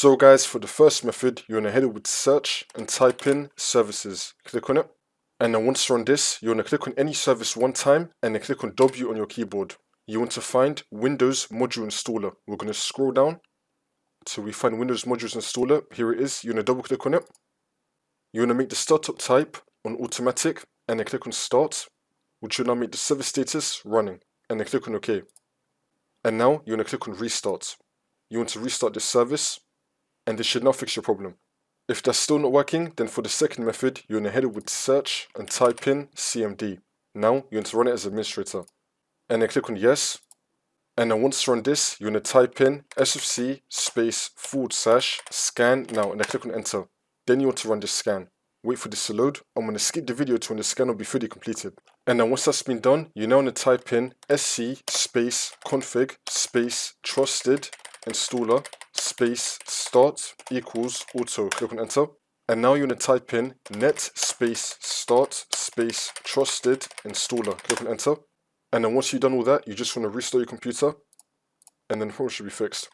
So guys, for the first method, you want to head it with search and type in services. Click on it. And then once you're on this, you want to click on any service one time and then click on W on your keyboard. You want to find Windows Module Installer. We're going to scroll down till we find Windows Modules Installer. Here it is. You want to double click on it. You want to make the startup type on automatic and then click on start, which will now make the service status running, and then click on OK. And now you want to click on restart. You want to restart this service, and this should now fix your problem. If that's still not working, then for the second method, you want to head it with search and type in CMD. Now you want to run it as administrator, and then click on yes. And then once you run this, you want to type in sfc /scan now, and then click on enter. Then you want to run this scan. Wait for this to load. I'm going to skip the video to when the scan will be fully completed. And then once that's been done, you now want to type in sc config trustedinstaller start equals auto. Click on enter. And now you want to type in net start trustedinstaller. Click on enter. And then once you've done all that, you just want to restart your computer, and then the problem should be fixed.